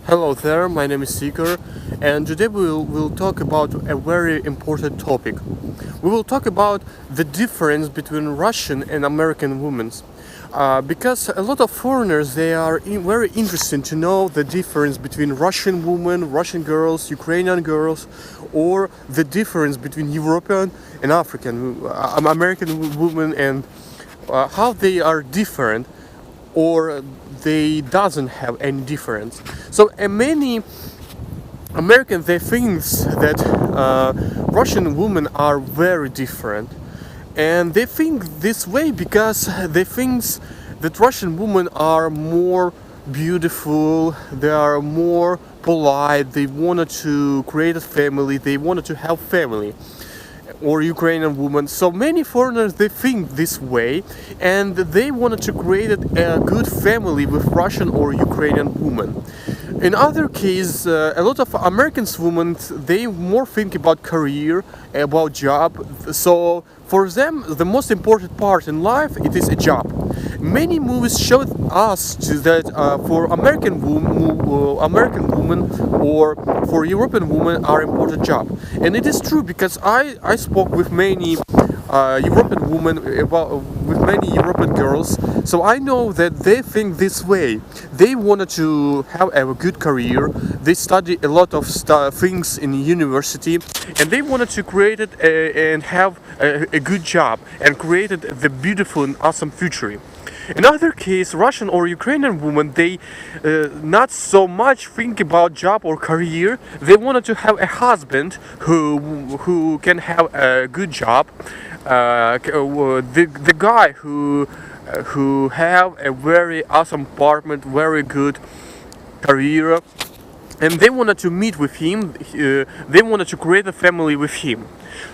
Hello there, my name is Seeker, and today we'll talk about a very important topic. We will talk about the difference between Russian and American women. Because a lot of foreigners, they are very interested to know the difference between Russian women, Russian girls, Ukrainian girls, or the difference between European and American women, and how they are different, or they doesn't have any difference. So many Americans, they think that Russian women are very different, and they think this way because they think that Russian women are more beautiful, they are more polite, they wanted to create a family, they wanted to have family, or Ukrainian women. So many foreigners, they think this way, and they wanted to create a good family with Russian or Ukrainian women. In other case, a lot of American women, they more think about career, about job. So for them, the most important part in life, it is a job. Many movies showed us that for American women or for European women are important job, and it is true because I spoke with many European women, with many European girls, so I know that they think this way. They wanted to have a good career. They study a lot of things in university, and they wanted to create it and have a good job and created the beautiful and awesome future. In other case, Russian or Ukrainian women, they not so much think about job or career. They wanted to have a husband who can have a good job, the guy who have a very awesome apartment, very good career, and they wanted to meet with him. They wanted to create a family with him.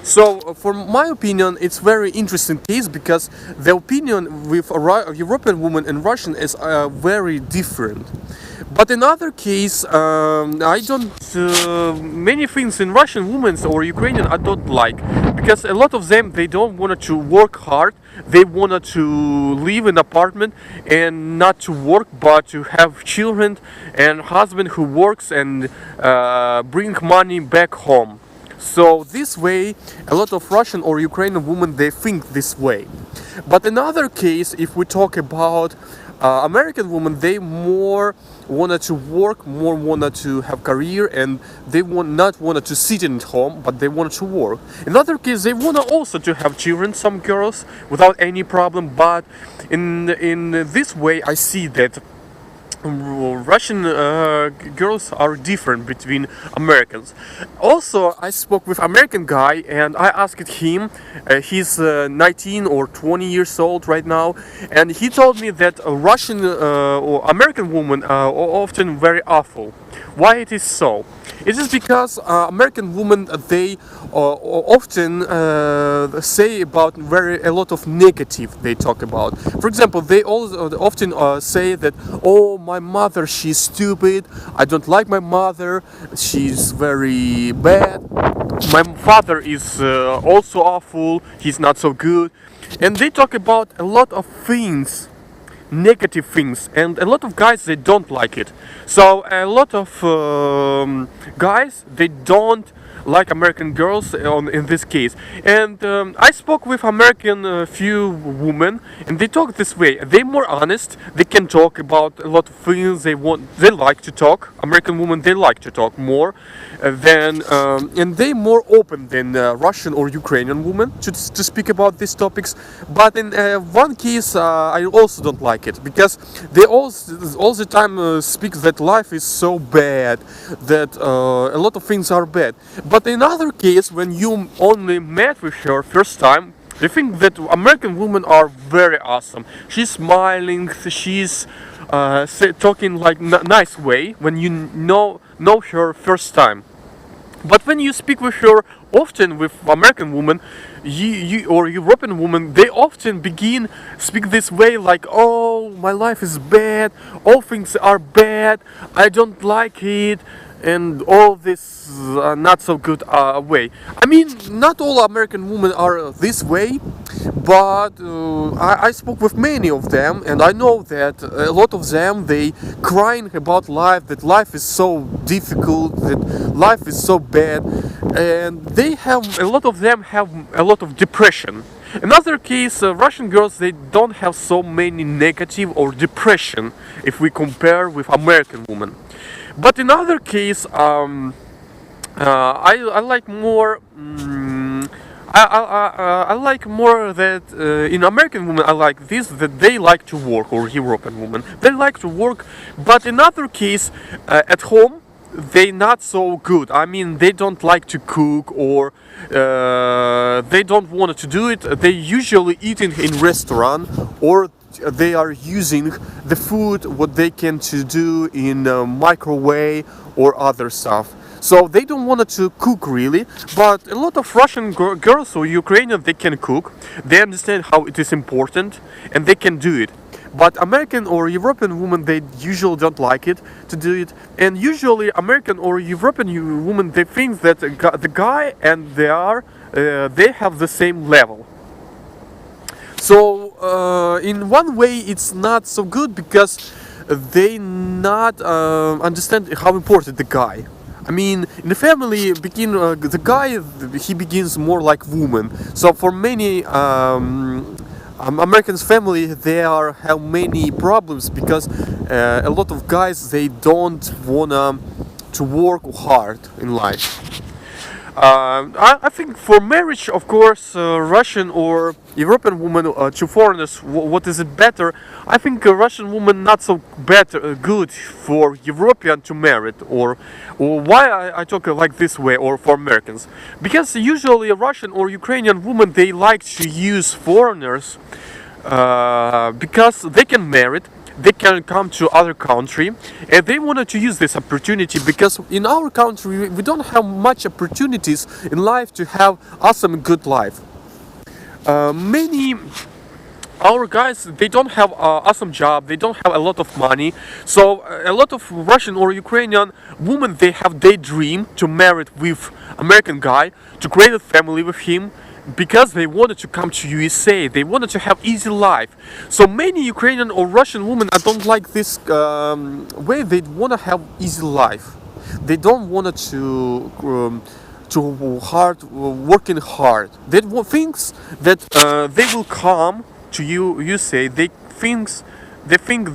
So, for my opinion, it's very interesting case because the opinion with a European woman and Russian is very different. But in other case, I don't. Many things in Russian women or Ukrainian I don't like, because a lot of them, they don't want to work hard. They wanted to live in apartment and not to work, but to have children and husband who works and bring money back home. So this way, a lot of Russian or Ukrainian women, they think this way. But in other case, if we talk about American women, they more wanted to work, more wanted to have career, and they not wanted to sit in home, but they wanted to work. In other case, they wanted also to have children, some girls, without any problem. But in this way, I see that Russian girls are different between Americans. Also, I spoke with American guy and I asked him, he's 19 or 20 years old right now, and he told me that Russian or American women are often very awful. Why it is so? It is because American women, they often say about a lot of negative they talk about. For example, they also often say that, oh, my mother, she's stupid, I don't like my mother, she's very bad, my father is also awful, he's not so good. And they talk about a lot of things, negative things, and a lot of guys, they don't like it. So a lot of guys, they don't like American girls in this case. And I spoke with American few women, and they talk this way. They're more honest. They can talk about a lot of things they want. They like to talk. American women, they like to talk more and they more open than Russian or Ukrainian women to speak about these topics. But in one case, I also don't like it because they all the time speak that life is so bad, that a lot of things are bad. But in other case, when you only met with her first time, they think that American women are very awesome. She's smiling, she's talking like nice way when you know her first time. But when you speak with her often, with American women you or European women, they often begin speak this way like, oh, my life is bad, all things are bad, I don't like it, and all this not so good way. I mean, not all American women are this way, But I spoke with many of them, and I know that a lot of them, they crying about life, that life is so difficult, that life is so bad, and they have a lot of them have a lot of depression. Another case, Russian girls, they don't have so many negative or depression if we compare with American women. But in other case, I like more. I like more that in American women I like this, that they like to work, or European women they like to work, but in other case at home they not so good. I mean, they don't like to cook, or they don't want to do it. They usually eating in restaurant, or they are using the food what they can to do in microwave or other stuff. So they don't want to cook really, but a lot of Russian girls or Ukrainian, they can cook. They understand how it is important, and they can do it. But American or European women, they usually don't like it to do it. And usually American or European women, they think that the guy and they have the same level. So in one way it's not so good, because they not understand how important the guy. I mean, in the family, the guy, he begins more like woman. So for many Americans' family, they have many problems, because a lot of guys, they don't wanna to work hard in life. I think for marriage, of course, Russian or European woman to foreigners, what is it better? I think a Russian woman not so better good for European to marry, or why I talk like this way, or for Americans, because usually a Russian or Ukrainian woman, they like to use foreigners because they can marry, they can come to other country, and they wanted to use this opportunity, because in our country we don't have much opportunities in life to have awesome good life. Many our guys, they don't have awesome job, they don't have a lot of money, so a lot of Russian or Ukrainian women, they dream to marry with American guy, to create a family with him, because they wanted to come to USA, they wanted to have easy life. So many Ukrainian or Russian women, I don't like this way. They want to have easy life. They don't want to hard working hard. They thinks that they will come to USA. They think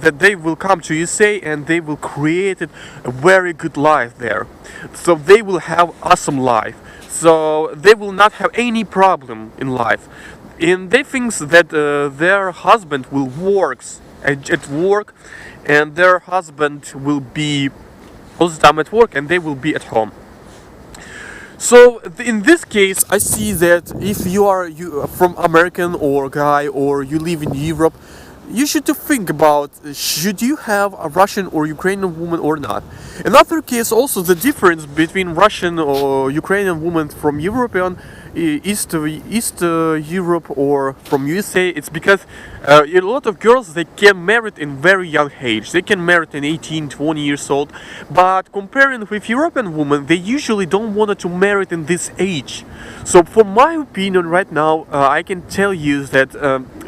that they will come to USA and they will create a very good life there. So they will have awesome life. So they will not have any problem in life. And they think that their husband will works at work, and their husband will be all the time at work, and they will be at home. So in this case, I see that if you are from American or guy, or you live in Europe, you should to think about, should you have a Russian or Ukrainian woman or not. Another case, also the difference between Russian or Ukrainian women from European East Europe or from USA, it's because a lot of girls, they can marry in very young age. They can marry in 18, 20 years old. But comparing with European women, they usually don't want to marry in this age. So for my opinion right now, I can tell you that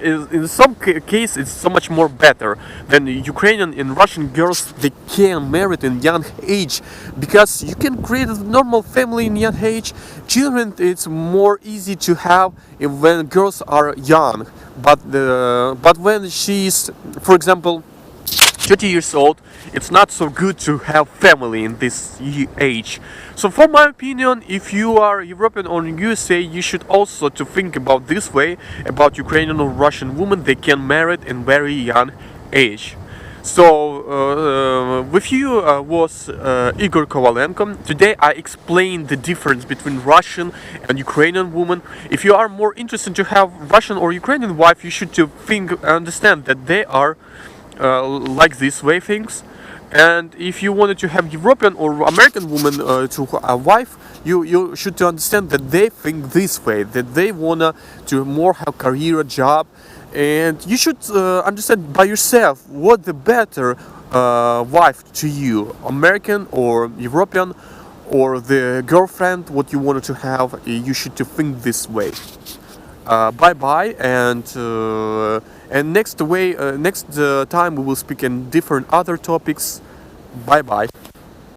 in some case it's so much more better than Ukrainian and Russian girls. They can marry in young age, because you can create a normal family in young age. Children, it's more easy to have when girls are young, but when she's, for example, 30 years old, it's not so good to have family in this age. So for my opinion, if you are European or USA, you should also to think about this way, about Ukrainian or Russian women. They can marry in very young age. So with you was Igor Kovalenko. Today I explained the difference between Russian and Ukrainian women. If you are more interested to have Russian or Ukrainian wife, you should to understand that they are like this way things. And if you wanted to have European or American woman to a wife, you should to understand that they think this way, that they wanna to more have career, job, and you should understand by yourself what the better wife to you, American or European, or the girlfriend what you wanted to have. You should to think this way. Bye bye, and next time we will speak in different other topics. Bye bye.